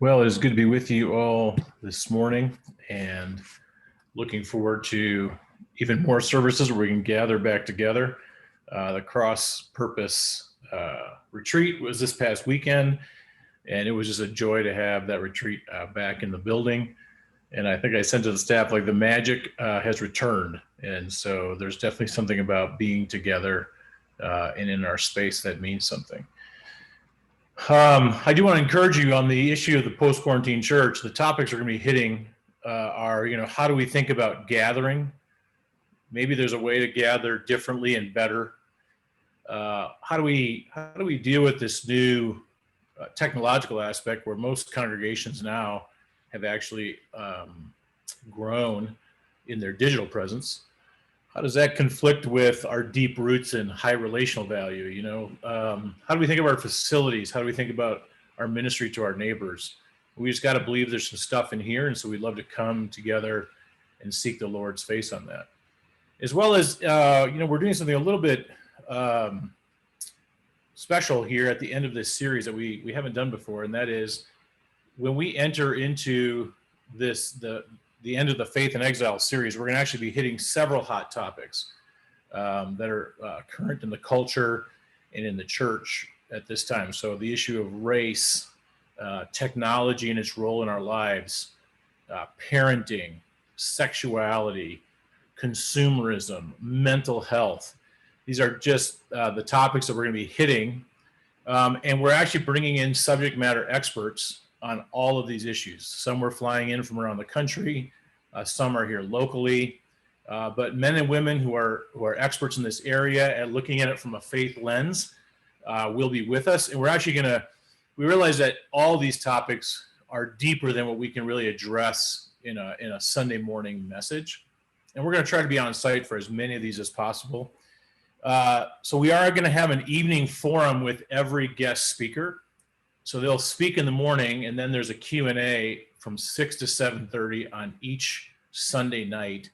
Well, it is good to be with you all this morning and looking forward to even more services where we can gather back together. The Cross Purpose retreat was this past weekend, and it was just a joy to have that retreat back in the building. And I think I sent to the staff, like, the magic has returned. And so there's definitely something about being together and in our space that means something. I do want to encourage you on the issue of the post-quarantine church. The topics we're going to be hitting are, how do we think about gathering? Maybe there's a way to gather differently and better. How do we deal with this new technological aspect where most congregations now have actually grown in their digital presence? How does that conflict with our deep roots and high relational value? How do we think of our facilities? How do we think about our ministry to our neighbors? We just got to believe there's some stuff in here, and so we'd love to come together and seek the Lord's face on that. As well as, we're doing something a little bit special here at the end of this series that we haven't done before, and that is when we enter into the end of the Faith in Exile series, we're going to actually be hitting several hot topics that are current in the culture and in the church at this time. So the issue of race, technology and its role in our lives, parenting, sexuality, consumerism, mental health. These are just the topics that we're going to be hitting. And we're actually bringing in subject matter experts on all of these issues. Some we're flying in from around the country, some are here locally, but men and women who are experts in this area at looking at it from a faith lens will be with us. And we're actually we realize that all these topics are deeper than what we can really address in a Sunday morning message. And we're going to try to be on site for as many of these as possible. So we are going to have an evening forum with every guest speaker. So they'll speak in the morning, and then there's a Q&A from 6 to 7:30 on each Sunday night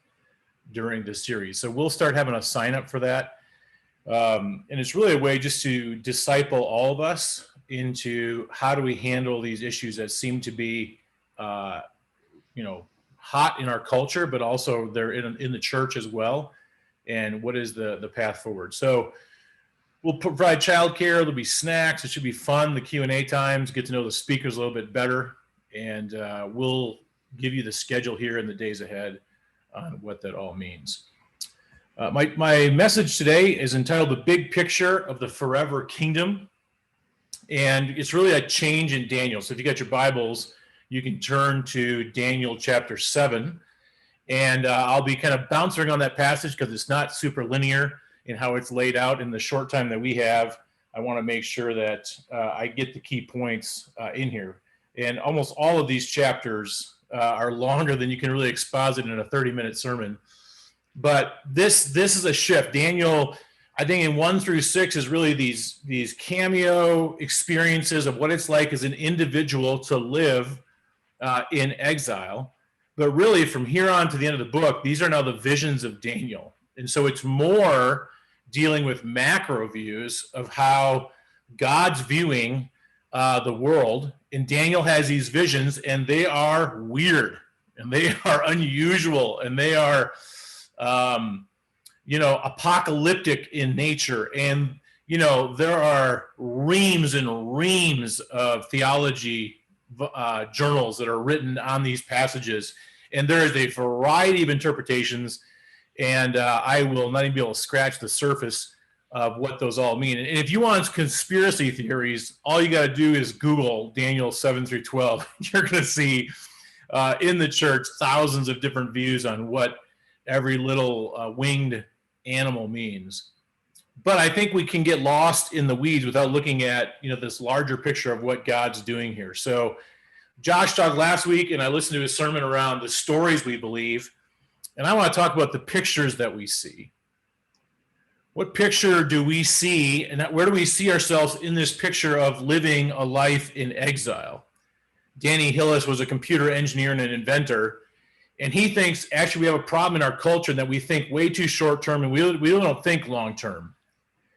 during the series. So we'll start having a sign up for that. And it's really a way just to disciple all of us into how do we handle these issues that seem to be, hot in our culture, but also they're in the church as well. And what is the path forward? So we'll provide childcare. There'll be snacks. It should be fun. The Q&A times, get to know the speakers a little bit better. And we'll give you the schedule here in the days ahead on what that all means. My message today is entitled The Big Picture of the Forever Kingdom. And it's really a change in Daniel. So if you got your Bibles, you can turn to Daniel chapter 7. And I'll be kind of bouncing on that passage because it's not super linear in how it's laid out. In the short time that we have, I want to make sure that I get the key points in here. And almost all of these chapters are longer than you can really exposit in a 30-minute sermon. But this is a shift. Daniel, I think in 1 through 6 is really these cameo experiences of what it's like as an individual to live in exile. But really, from here on to the end of the book, these are now the visions of Daniel. And so it's more dealing with macro views of how God's viewing the world. And Daniel has these visions, and they are weird, and they are unusual, and they are, apocalyptic in nature. And, there are reams and reams of theology journals that are written on these passages. And there is a variety of interpretations. And I will not even be able to scratch the surface of what those all mean. And if you want conspiracy theories, all you got to do is Google Daniel 7 through 12. You're going to see in the church thousands of different views on what every little winged animal means. But I think we can get lost in the weeds without looking at this larger picture of what God's doing here. So Josh talked last week, and I listened to his sermon around the stories we believe. And I want to talk about the pictures that we see. What picture do we see, and where do we see ourselves in this picture of living a life in exile? Danny Hillis was a computer engineer and an inventor, and he thinks actually we have a problem in our culture that we think way too short-term, and we don't think long-term.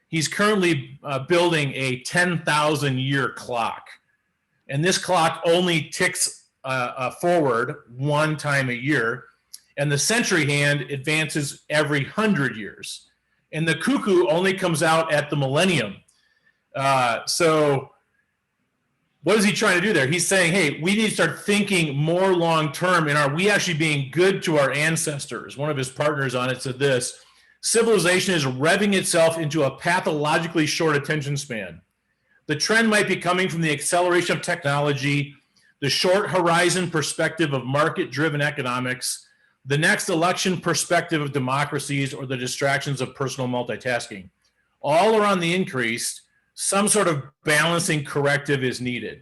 He's currently building a 10,000-year clock And this clock only ticks forward one time a year. And the century hand advances every 100 years. And the cuckoo only comes out at the millennium. So what is he trying to do there? He's saying, hey, we need to start thinking more long-term, and are we actually being good to our ancestors? One of his partners on it said this: civilization is revving itself into a pathologically short attention span. The trend might be coming from the acceleration of technology, the short horizon perspective of market-driven economics, the next election perspective of democracies, or the distractions of personal multitasking. All are on the increase. Some sort of balancing corrective is needed.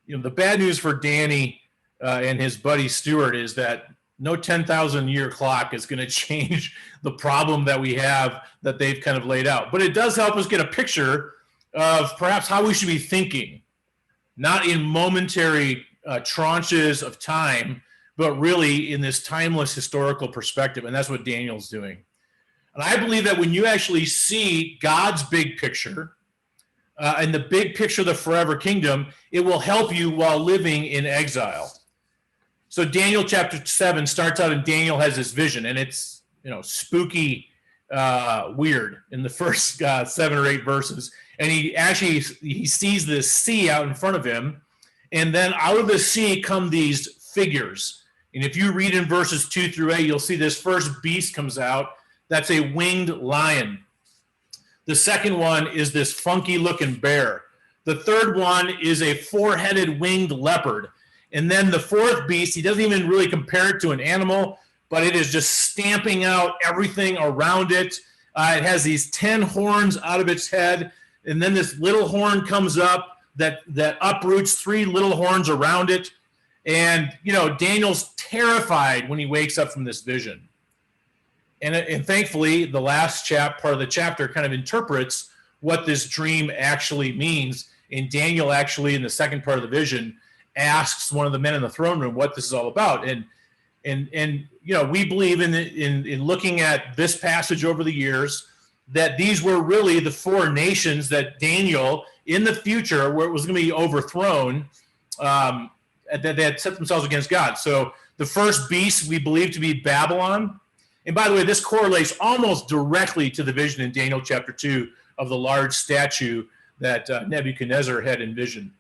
The bad news for Danny and his buddy Stuart is that no 10,000 year clock is going to change the problem that we have that they've kind of laid out. But it does help us get a picture of perhaps how we should be thinking, not in momentary tranches of time, but really in this timeless historical perspective. And that's what Daniel's doing. And I believe that when you actually see God's big picture, and the big picture of the forever kingdom, it will help you while living in exile. So Daniel chapter 7 starts out, and Daniel has this vision, and it's spooky, weird in the first 7 or 8 verses. And he sees this sea out in front of him, and then out of the sea come these figures. And if you read in verses 2 through 8, you'll see this first beast comes out. That's a winged lion. The second one is this funky looking bear. The third one is a 4-headed winged leopard. And then the fourth beast, he doesn't even really compare it to an animal, but it is just stamping out everything around it. It has these 10 horns out of its head. And then this little horn comes up that uproots 3 little horns around it. And, Daniel's terrified when he wakes up from this vision. And thankfully, the last part of the chapter kind of interprets what this dream actually means. And Daniel actually, in the second part of the vision, asks one of the men in the throne room what this is all about. And we believe in looking at this passage over the years that these were really the 4 nations that Daniel, in the future, where it was going to be overthrown, that they had set themselves against God. So the first beast we believe to be Babylon. And by the way, this correlates almost directly to the vision in Daniel chapter 2 of the large statue that Nebuchadnezzar had envisioned.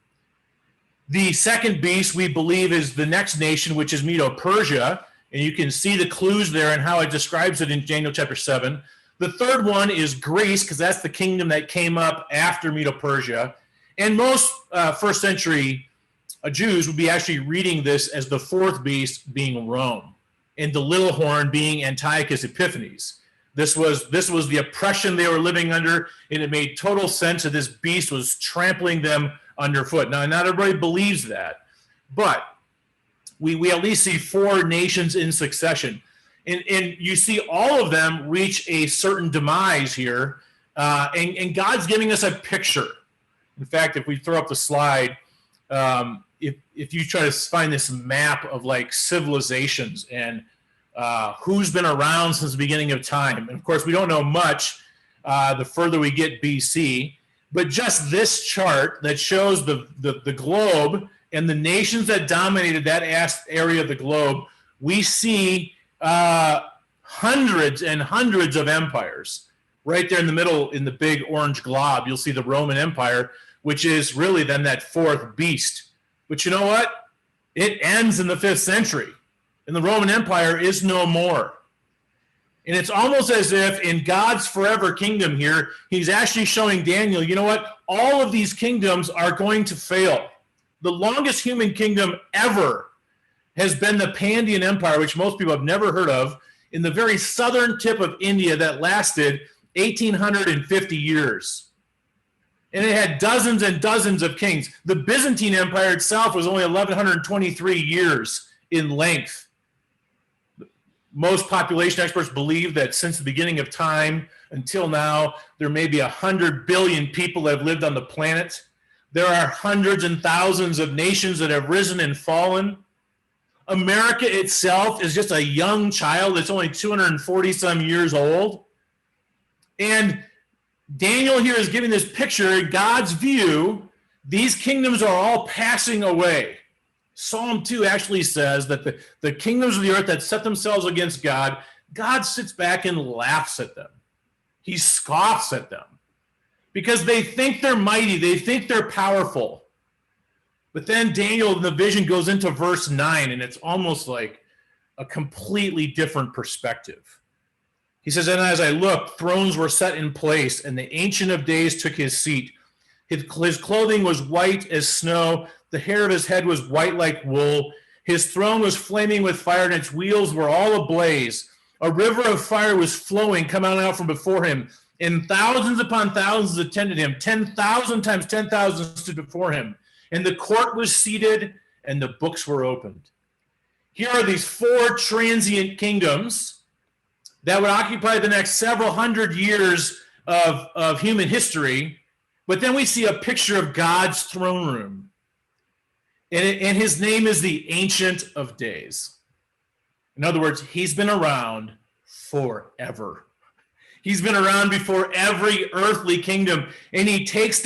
The second beast we believe is the next nation, which is Medo-Persia. And you can see the clues there and how it describes it in Daniel chapter 7. The third one is Greece, because that's the kingdom that came up after Medo-Persia. And most first century Jews would be actually reading this as the fourth beast being Rome, and the little horn being Antiochus Epiphanes. This was the oppression they were living under, and it made total sense that this beast was trampling them underfoot. Now, not everybody believes that, but we at least see 4 nations in succession. And you see all of them reach a certain demise here, and God's giving us a picture. In fact, if we throw up the slide, if you try to find this map of like civilizations and who's been around since the beginning of time, and of course we don't know much the further we get BC, but just this chart that shows the globe and the nations that dominated that area of the globe, we see hundreds and hundreds of empires. Right there in the middle, in the big orange glob, you'll see the Roman Empire, which is really then that fourth beast. But you know what? It ends in the 5th century, and the Roman Empire is no more. And it's almost as if in God's forever kingdom here, he's actually showing Daniel, you know what? All of these kingdoms are going to fail. The longest human kingdom ever has been the Pandian Empire, which most people have never heard of, in the very southern tip of India that lasted 1,850 years. And it had dozens and dozens of kings. The Byzantine Empire itself was only 1,123 years in length. Most population experts believe that since the beginning of time until now, there may be 100 billion people that have lived on the planet. There are hundreds and thousands of nations that have risen and fallen. America itself is just a young child. It's only 240 some years old. And Daniel here is giving this picture, God's view, These kingdoms are all passing away. Psalm 2 actually says that the kingdoms of the earth that set themselves against God, God sits back and laughs at them. He scoffs at them because they think they're mighty. They think they're powerful. But then Daniel in the vision goes into verse 9, and it's almost like a completely different perspective. He says, and as I looked, thrones were set in place, and the Ancient of Days took his seat. His clothing was white as snow. The hair of his head was white like wool. His throne was flaming with fire, and its wheels were all ablaze. A river of fire was flowing, coming out from before him, and thousands upon thousands attended him. 10,000 times 10,000 stood before him. And the court was seated, and the books were opened. Here are these four transient kingdoms that would occupy the next several hundred years of human history. But then we see a picture of God's throne room. And his name is the Ancient of Days. In other words, he's been around forever. He's been around before every earthly kingdom. And he takes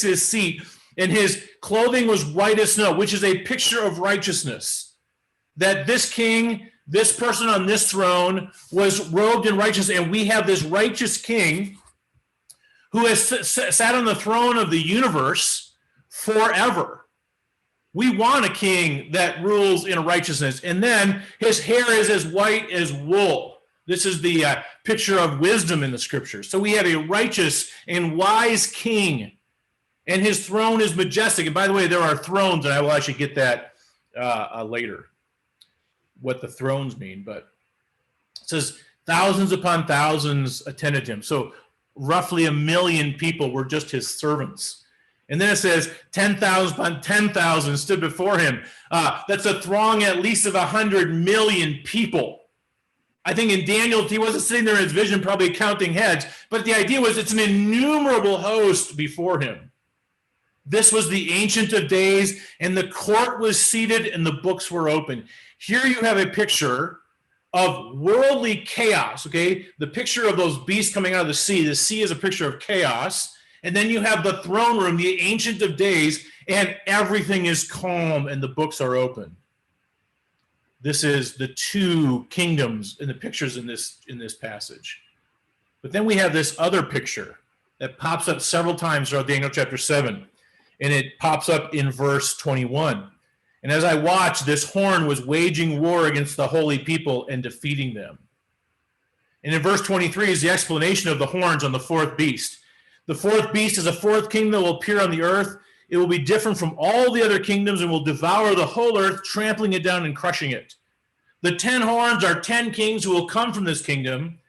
his seat, and his clothing was white as snow, which is a picture of righteousness. That this king, this person on this throne, was robed in righteousness. And we have this righteous king who has sat on the throne of the universe forever. We want a king that rules in righteousness. And then his hair is as white as wool. This is the picture of wisdom in the scriptures. So we have a righteous and wise king, and his throne is majestic. And by the way, there are thrones, and I will actually get that later, what the thrones mean. But it says thousands upon thousands attended him. So roughly 1 million people were just his servants. And then it says 10,000 upon 10,000 stood before him. That's a throng at least of 100 million people. I think in Daniel, he wasn't sitting there in his vision probably counting heads, but the idea was it's an innumerable host before him. This was the Ancient of Days, and the court was seated and the books were open. Here you have a picture of worldly chaos, okay? The picture of those beasts coming out of the sea. The sea is a picture of chaos. And then you have the throne room, the Ancient of Days, and everything is calm and the books are open. This is the two kingdoms in the pictures in this passage. But then we have this other picture that pops up several times throughout Daniel chapter 7, and it pops up in verse 21. And as I watched, this horn was waging war against the holy people and defeating them. And in verse 23 is the explanation of the horns on the fourth beast. The fourth beast is a fourth kingdom that will appear on the earth. It will be different from all the other kingdoms and will devour the whole earth, trampling it down and crushing it. The 10 horns are 10 kings who will come from this kingdom.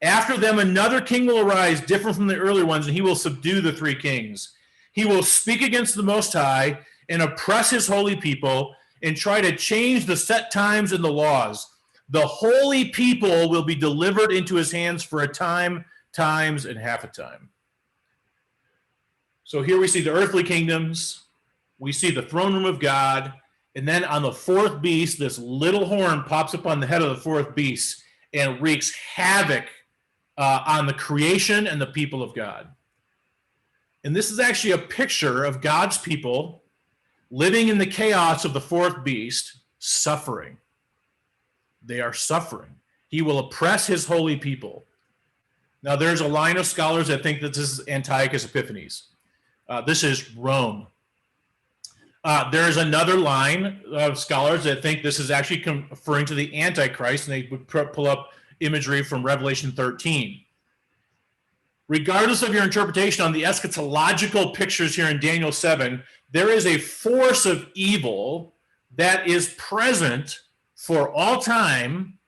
After them, another king will arise, different from the earlier ones, and he will subdue the 3 kings. He will speak against the Most High and oppress his holy people and try to change the set times and the laws. The holy people will be delivered into his hands for a time, times, and half a time. So here we see the earthly kingdoms, we see the throne room of God, and then on the fourth beast, this little horn pops up on the head of the fourth beast and wreaks havoc on the creation and the people of God. And this is actually a picture of God's people living in the chaos of the fourth beast, suffering. They are suffering. He will oppress his holy people. Now, there's a line of scholars that think that this is Antiochus Epiphanes. This is Rome. There's another line of scholars that think this is actually referring to the Antichrist, and they would pull up imagery from Revelation 13. Regardless of your interpretation on the eschatological pictures here in Daniel 7, there is a force of evil that is present for all time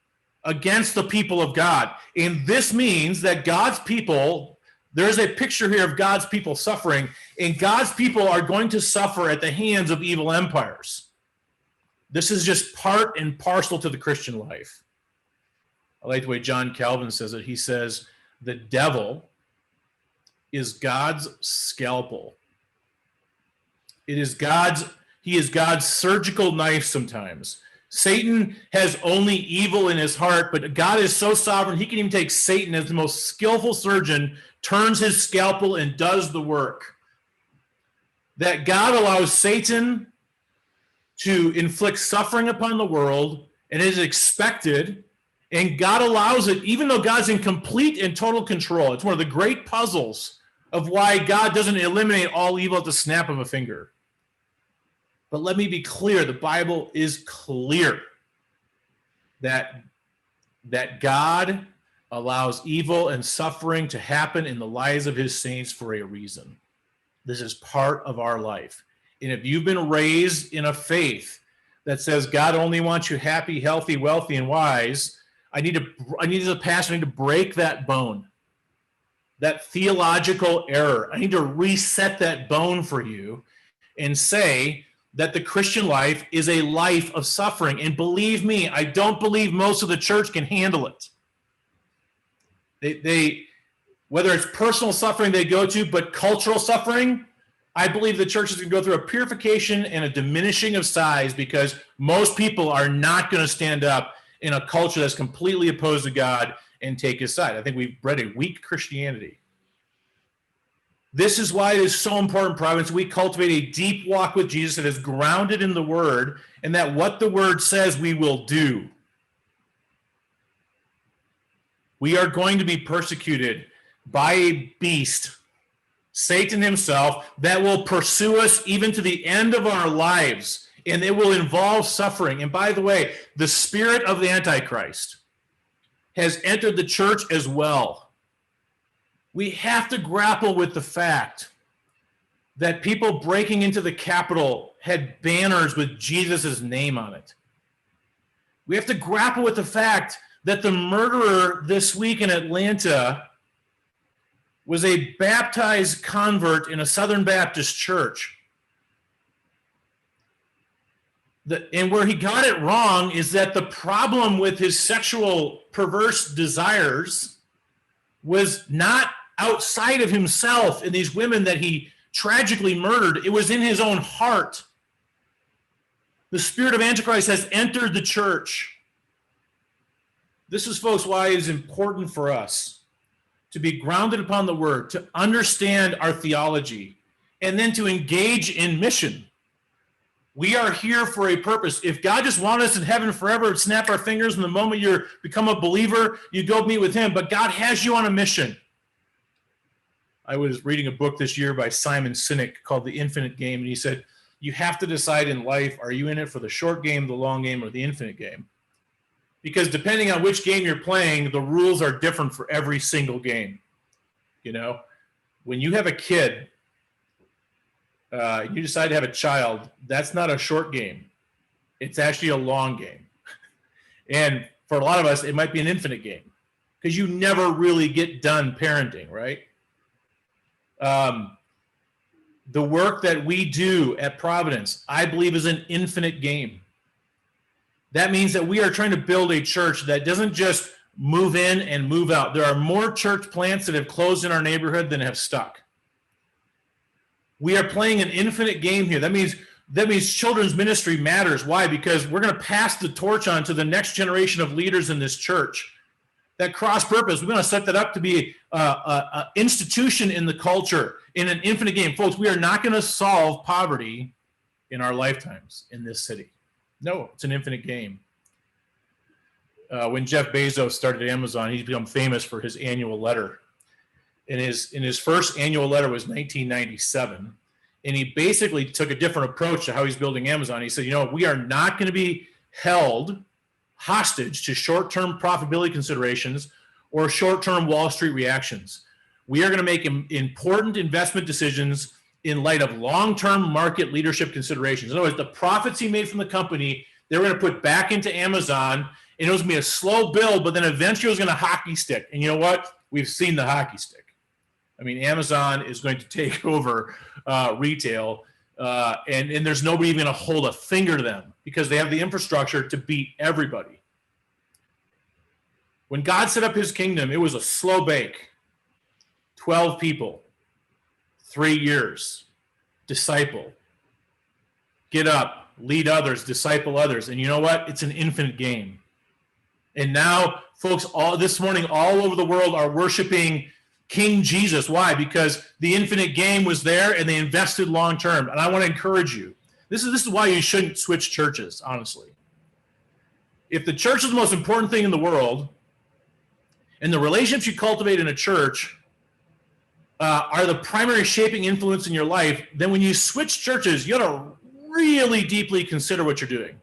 against the people of God. And this means that God's people, there's a picture here of God's people suffering, and God's people are going to suffer at the hands of evil empires. This is just part and parcel to the Christian life. I like the way John Calvin says it. He says, the devil is God's scalpel. He is God's surgical knife sometimes. Satan has only evil in his heart, but God is so sovereign, he can even take Satan as the most skillful surgeon, turns his scalpel and does the work. that God allows Satan to inflict suffering upon the world, and it is expected, and God allows it, even though God's in complete and total control. It's one of the great puzzles of why God doesn't eliminate all evil at the snap of a finger. But let me be clear, the Bible is clear that God allows evil and suffering to happen in the lives of his saints for a reason. This is part of our life. And if you've been raised in a faith that says God only wants you happy, healthy, wealthy, and wise, I need as a pastor, I need to break that bone, that theological error. I need to reset that bone for you and say that the Christian life is a life of suffering. And believe me, I don't believe most of the church can handle it. They whether it's personal suffering they go to, but cultural suffering, I believe the church is going to go through a purification and a diminishing of size because most people are not going to stand up in a culture that's completely opposed to God and take his side. I think we've bred a weak Christianity. This is why it is so important, Providence, we cultivate a deep walk with Jesus that is grounded in the Word, and that what the Word says we will do. We are going to be persecuted by a beast, Satan himself, that will pursue us even to the end of our lives, and it will involve suffering. And by the way, the spirit of the Antichrist has entered the church as well. We have to grapple with the fact that people breaking into the Capitol had banners with Jesus' name on it. We have to grapple with the fact that the murderer this week in Atlanta was a baptized convert in a Southern Baptist church. And where he got it wrong is that the problem with his sexual perverse desires was not outside of himself and these women that he tragically murdered. It was in his own heart. The spirit of Antichrist has entered the church. This is, folks, why it is important for us to be grounded upon the Word, to understand our theology, and then to engage in mission. We are here for a purpose. If God just wanted us in heaven forever, and snap our fingers, and the moment you become a believer, you go meet with him. But God has you on a mission. I was reading a book this year by Simon Sinek called The Infinite Game, and he said, you have to decide in life, are you in it for the short game, the long game, or the infinite game? Because depending on which game you're playing, the rules are different for every single game. You know, when you have a kid, you decide to have a child, that's not a short game. It's actually a long game. And for a lot of us, it might be an infinite game because you never really get done parenting, right? The work that we do at Providence, I believe, is an infinite game. That means that we are trying to build a church that doesn't just move in and move out. There are more church plants that have closed in our neighborhood than have stuck. We are playing an infinite game here. That means children's ministry matters. Why? Because we're going to pass the torch on to the next generation of leaders in this church. That cross purpose, we're going to set that up to be an institution in the culture, in an infinite game. Folks, we are not going to solve poverty in our lifetimes in this city. No, it's an infinite game. When Jeff Bezos started Amazon, he's become famous for his annual letter. And his first annual letter was 1997. And he basically took a different approach to how he's building Amazon. He said, we are not going to be held hostage to short-term profitability considerations or short-term Wall Street reactions. We are going to make important investment decisions in light of long-term market leadership considerations. In other words, the profits he made from the company, they were going to put back into Amazon, and it was going to be a slow build, but then eventually it was going to hockey stick. And you know what? We've seen the hockey stick. I mean, Amazon is going to take over retail, and there's nobody even going to hold a finger to them because they have the infrastructure to beat everybody. When God set up his kingdom, it was a slow bake. 12 people, 3 years, disciple, get up, lead others, disciple others. And you know what? It's an infinite game. And now, folks, this morning, all over the world are worshiping King Jesus. Why? Because the infinite game was there and they invested long term. And I want to encourage you. This is why you shouldn't switch churches, honestly. If the church is the most important thing in the world, and the relationships you cultivate in a church are the primary shaping influence in your life, then when you switch churches, you got to really deeply consider what you're doing.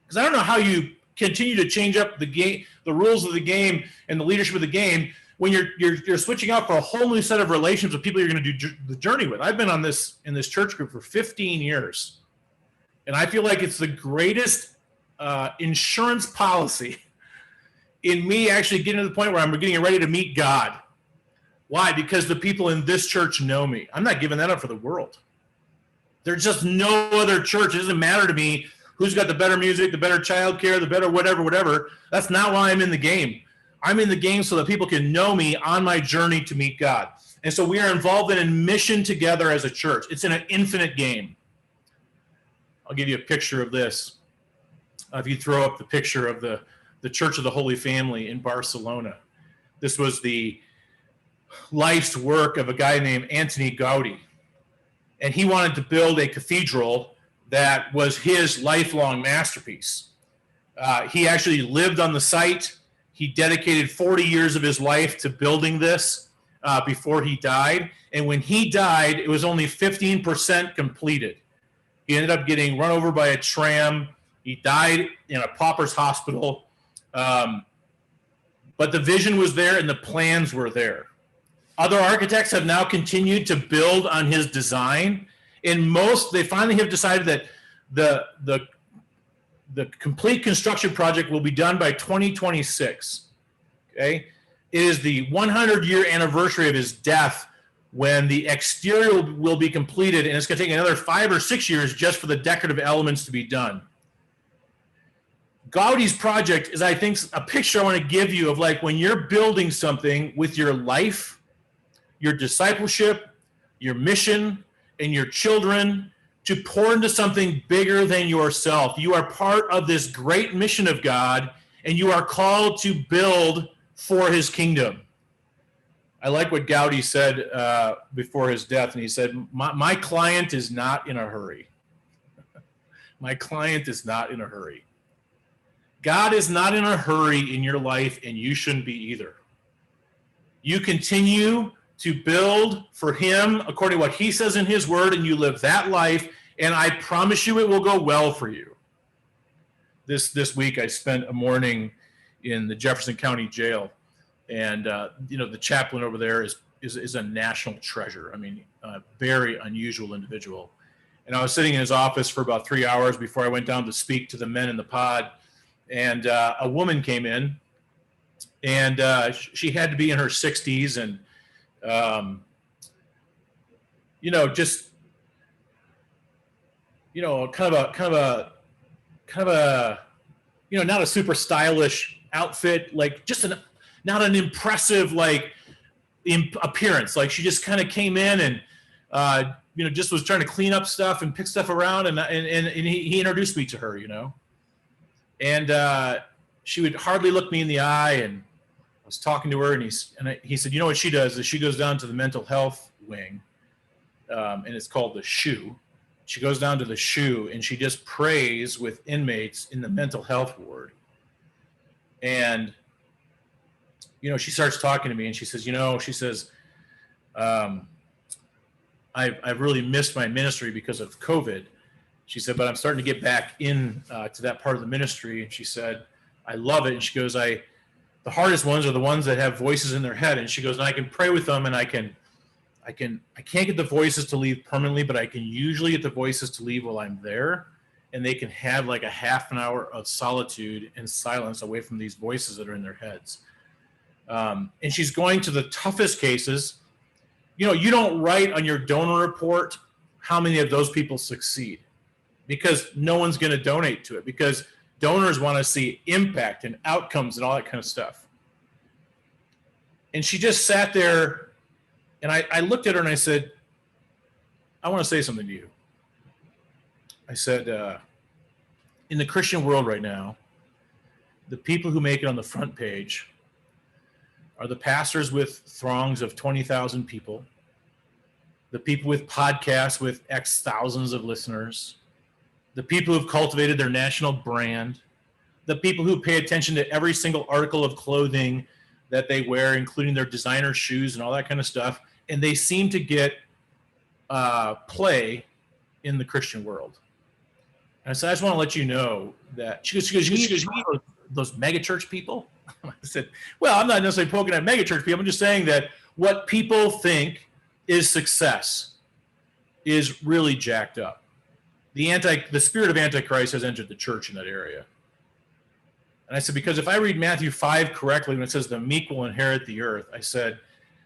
Because I don't know how you continue to change up the game, the rules of the game, and the leadership of the game when you're switching out for a whole new set of relationships with people you're going to do the journey with. I've been in this church group for 15 years, and I feel like it's the greatest insurance policy in me actually getting to the point where I'm getting ready to meet God. Why? Because the people in this church know me. I'm not giving that up for the world. There's just no other church. It doesn't matter to me who's got the better music, the better childcare, the better whatever. That's not why I'm in the game. I'm in the game so that people can know me on my journey to meet God. And so we are involved in a mission together as a church. It's in an infinite game. I'll give you a picture of this. If you throw up the picture of the Church of the Holy Family in Barcelona. This was the life's work of a guy named Antoni Gaudí. And he wanted to build a cathedral that was his lifelong masterpiece. He actually lived on the site. He dedicated 40 years of his life to building this before he died. And when he died, it was only 15% completed. He ended up getting run over by a tram. He died in a pauper's hospital. But the vision was there and the plans were there. Other architects have now continued to build on his design. And they finally have decided that the complete construction project will be done by 2026. Okay? It is the 100-year anniversary of his death when the exterior will be completed, and it's going to take another 5 or 6 years just for the decorative elements to be done. Gaudí's project is, I think, a picture I want to give you of like when you're building something with your life, your discipleship, your mission, and your children to pour into something bigger than yourself. You are part of this great mission of God, and you are called to build for his kingdom. I like what Gaudí said before his death, and he said, my client is not in a hurry. My client is not in a hurry. God is not in a hurry in your life, and you shouldn't be either. You continue to build for him according to what he says in his word, and you live that life, and I promise you it will go well for you. This week I spent a morning in the Jefferson County Jail, and the chaplain over there is a national treasure. I mean, a very unusual individual. And I was sitting in his office for about 3 hours before I went down to speak to the men in the pod. And a woman came in, and she had to be in her 60s, and just kind of a not a super stylish outfit, like just not an impressive appearance. Like she just kind of came in and just was trying to clean up stuff and pick stuff around, and he introduced me to her, and she would hardly look me in the eye, and I was talking to her, and he said, what she does is she goes down to the mental health wing, and it's called the SHU. She goes down to the SHU, and she just prays with inmates in the mental health ward. And, she starts talking to me, and she says, I've really missed my ministry because of COVID. She said, but I'm starting to get back in to that part of the ministry. And she said, I love it. And she goes, the hardest ones are the ones that have voices in their head. And she goes, and I can pray with them, and I can't get the voices to leave permanently, but I can usually get the voices to leave while I'm there. And they can have like a half an hour of solitude and silence away from these voices that are in their heads. And she's going to the toughest cases. You don't write on your donor report how many of those people succeed, because no one's going to donate to it, because donors want to see impact and outcomes and all that kind of stuff. And she just sat there, and I looked at her and I said, I want to say something to you. I said, in the Christian world right now, the people who make it on the front page are the pastors with throngs of 20,000 people, the people with podcasts with X thousands of listeners, the people who've cultivated their national brand, the people who pay attention to every single article of clothing that they wear, including their designer shoes and all that kind of stuff, and they seem to get play in the Christian world. And so I just want to let you know that she goes, those megachurch people? I said, well, I'm not necessarily poking at megachurch people. I'm just saying that what people think is success is really jacked up. The spirit of Antichrist has entered the church in that area. And I said, because if I read Matthew 5 correctly, when it says the meek will inherit the earth, I said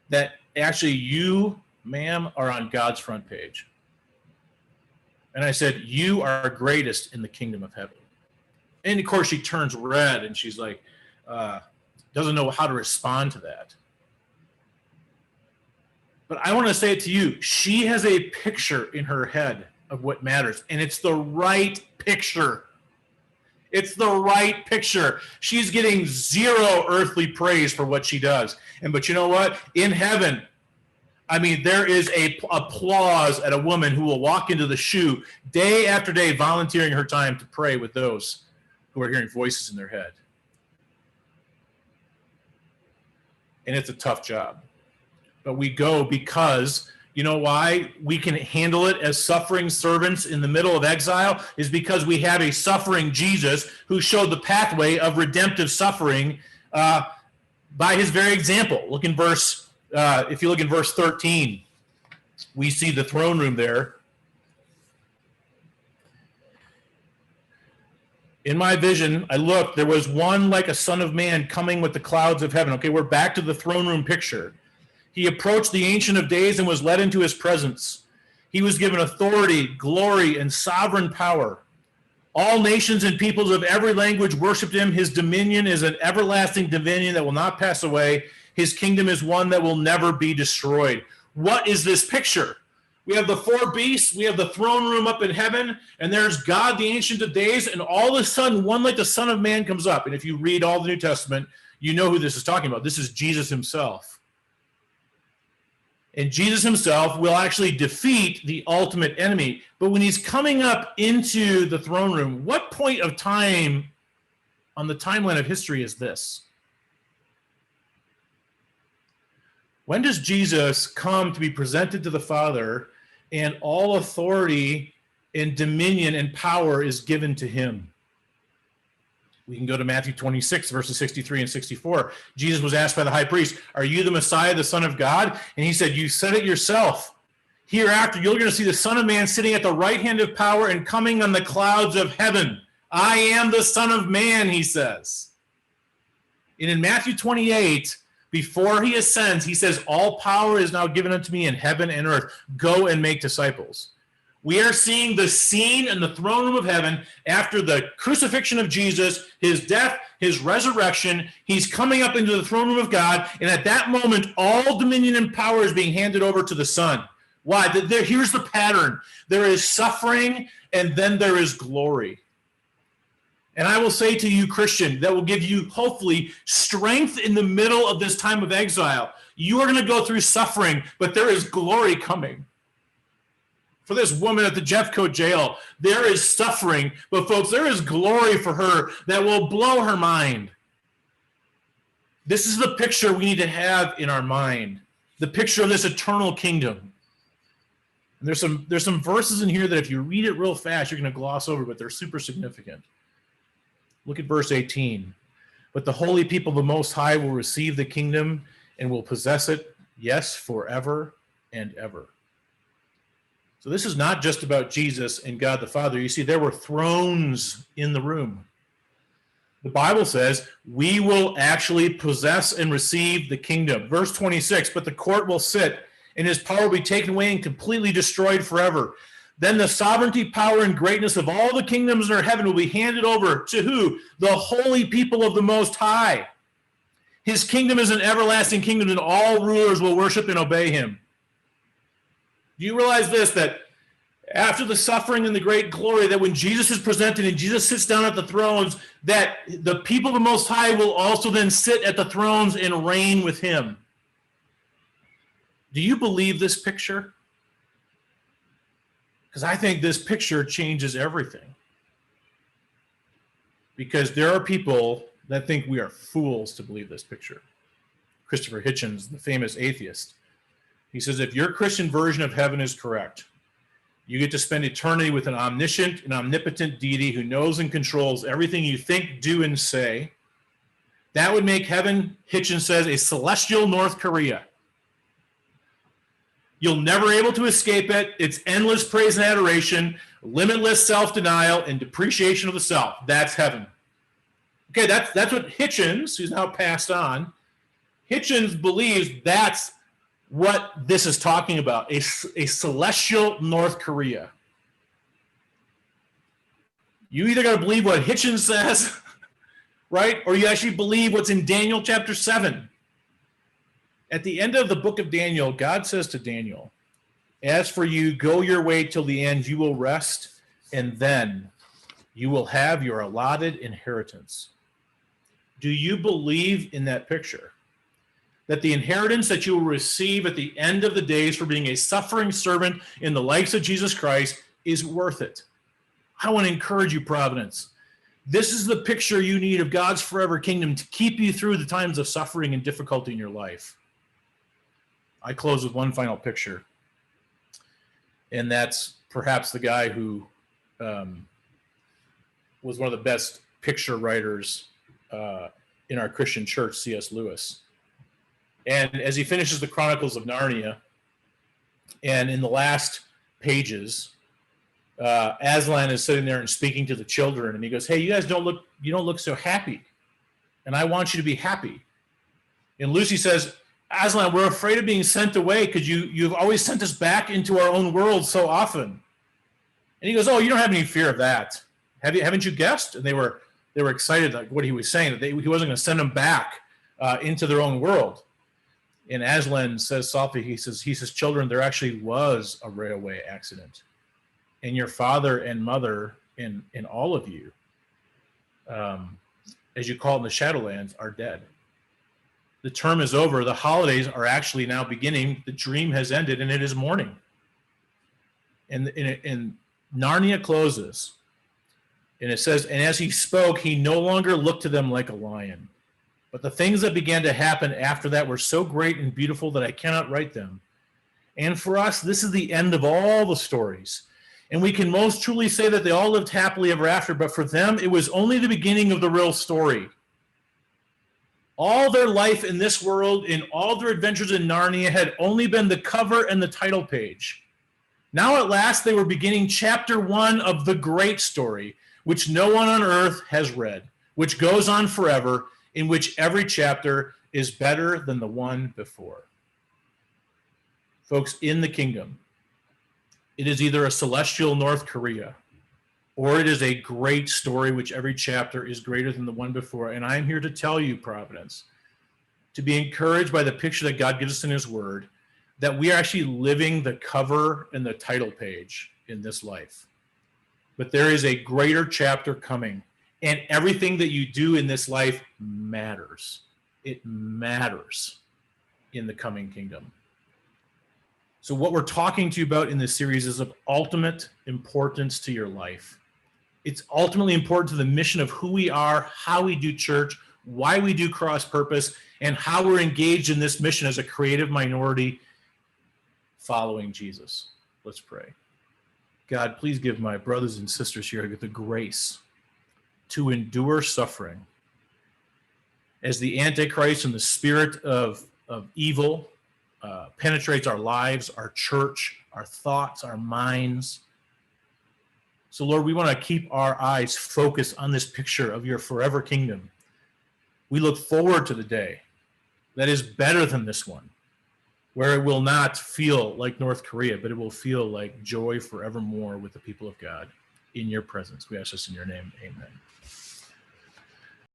that actually you, ma'am, are on God's front page. And I said, you are greatest in the kingdom of heaven. And of course she turns red and she's like, doesn't know how to respond to that. But I want to say it to you. She has a picture in her head of what matters. And it's the right picture. It's the right picture. She's getting zero earthly praise for what she does. But you know what? In heaven, I mean, there is a applause at a woman who will walk into the shoe day after day, volunteering her time to pray with those who are hearing voices in their head. And it's a tough job. But we go because, you know why we can handle it as suffering servants in the middle of exile is because we have a suffering Jesus who showed the pathway of redemptive suffering by his very example. Look in if you look in verse 13, we see the throne room there. In my vision, I looked, there was one like a son of man coming with the clouds of heaven. Okay, we're back to the throne room picture. He approached the Ancient of Days and was led into his presence. He was given authority, glory, and sovereign power. All nations and peoples of every language worshiped him. His dominion is an everlasting dominion that will not pass away. His kingdom is one that will never be destroyed. What is this picture? We have the four beasts, we have the throne room up in heaven, and there's God, the Ancient of Days, and all of a sudden, one like the Son of Man comes up. And if you read all the New Testament, you know who this is talking about. This is Jesus himself. And Jesus himself will actually defeat the ultimate enemy. But when he's coming up into the throne room, what point of time on the timeline of history is this? When does Jesus come to be presented to the Father and all authority and dominion and power is given to him? We can go to Matthew 26, verses 63 and 64. Jesus was asked by the high priest, are you the Messiah, the Son of God? And he said, you said it yourself. Hereafter, you're going to see the Son of Man sitting at the right hand of power and coming on the clouds of heaven. I am the Son of Man, he says. And in Matthew 28, before he ascends, he says, all power is now given unto me in heaven and earth. Go and make disciples. We are seeing the scene in the throne room of heaven after the crucifixion of Jesus, his death, his resurrection. He's coming up into the throne room of God. And at that moment, all dominion and power is being handed over to the Son. Why? Here's the pattern. There is suffering and then there is glory. And I will say to you, Christian, that will give you, hopefully, strength in the middle of this time of exile. You are going to go through suffering, but there is glory coming. For this woman at the Jeffco jail, there is suffering, but folks, there is glory for her that will blow her mind. This is the picture we need to have in our mind, the picture of this eternal kingdom. And there's some verses in here that if you read it real fast, you're going to gloss over, but they're super significant. Look at verse 18. But the holy people of the Most High will receive the kingdom and will possess it, yes, forever and ever. So this is not just about Jesus and God the Father. You see, there were thrones in the room. The Bible says we will actually possess and receive the kingdom. Verse 26, but the court will sit, and his power will be taken away and completely destroyed forever. Then the sovereignty, power, and greatness of all the kingdoms in heaven will be handed over to who? The holy people of the Most High. His kingdom is an everlasting kingdom, and all rulers will worship and obey him. Do you realize this, that After the suffering and the great glory, that when Jesus is presented and Jesus sits down at the thrones, that the people of the Most High will also then sit at the thrones and reign with him. Do you believe this picture? Because I think this picture changes everything. Because there are people that think we are fools to believe this picture. Christopher Hitchens, the famous atheist, he says, if your Christian version of heaven is correct, you get to spend eternity with an omniscient and omnipotent deity who knows and controls everything you think, do, and say. That would make heaven, Hitchens says, a celestial North Korea. You'll never be able to escape it. It's endless praise and adoration, limitless self-denial, and depreciation of the self. That's heaven. Okay, that's what Hitchens, who's now passed on, Hitchens believes that's what this is talking about, a celestial North Korea. You either got to believe what Hitchens says, right, or you actually believe what's in Daniel chapter 7. At the end of the book of Daniel, God says to Daniel, as for you, go your way till the end, you will rest, and then you will have your allotted inheritance. Do you believe in that picture? That the inheritance that you will receive at the end of the days for being a suffering servant in the likes of Jesus Christ is worth it? I want to encourage you, Providence. This is the picture you need of God's forever kingdom to keep you through the times of suffering and difficulty in your life. I close with one final picture, and that's perhaps the guy who was one of the best picture writers in our Christian church, C.S. Lewis. And as he finishes the Chronicles of Narnia, and in the last pages, Aslan is sitting there and speaking to the children, and he goes, "Hey, you guys don't look so happy, and I want you to be happy." And Lucy says, "Aslan, we're afraid of being sent away because you've always sent us back into our own world so often." And he goes, "Oh, you don't have any fear of that. Haven't you guessed?" And they were excited, like what he was saying, that he wasn't going to send them back into their own world. And Aslan says softly, he says, "Children, there actually was a railway accident, and your father and mother and all of you, as you call it in the Shadowlands, are dead. The term is over. The holidays are actually now beginning. The dream has ended, and it is morning." And Narnia closes, and it says, "And as he spoke, he no longer looked to them like a lion. But the things that began to happen after that were so great and beautiful that I cannot write them. And for us, this is the end of all the stories. And we can most truly say that they all lived happily ever after, but for them, it was only the beginning of the real story. All their life in this world, in all their adventures in Narnia, had only been the cover and the title page. Now at last, they were beginning chapter 1 of the great story, which no one on earth has read, which goes on forever, in which every chapter is better than the one before." Folks, in the kingdom, it is either a celestial North Korea, or it is a great story which every chapter is greater than the one before. And I'm here to tell you, Providence, to be encouraged by the picture that God gives us in his word, that we are actually living the cover and the title page in this life. But there is a greater chapter coming. And everything that you do in this life matters. It matters in the coming kingdom. So what we're talking to you about in this series is of ultimate importance to your life. It's ultimately important to the mission of who we are, how we do church, why we do cross purpose, and how we're engaged in this mission as a creative minority following Jesus. Let's pray. God, please give my brothers and sisters here the grace to endure suffering as the Antichrist and the spirit of evil penetrates our lives, our church, our thoughts, our minds. So, Lord, we want to keep our eyes focused on this picture of your forever kingdom. We look forward to the day that is better than this one, where it will not feel like North Korea, but it will feel like joy forevermore with the people of God in your presence. We ask this in your name. Amen.